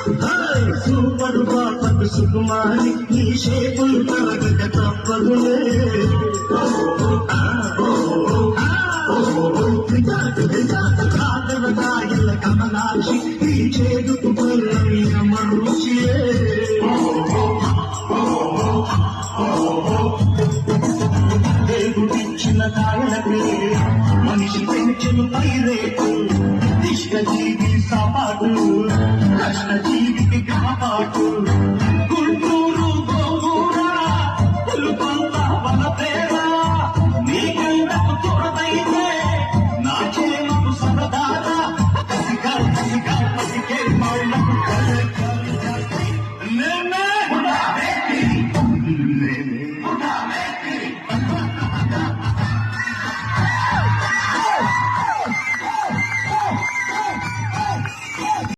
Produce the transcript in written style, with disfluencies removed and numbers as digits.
super పాపకు సుకుమారి నీ షేపులు తరగక తప్పదులే కాదవకాయల కమలాక్షి ఈ చేదుకు పల్లవి అమరుచియే దేవుడిచ్చిన కాయలకే మనిషి పెంచెను పైరేటు ఇష్ట జీవి సాపాటు కష్ట జీవికి కాపాటు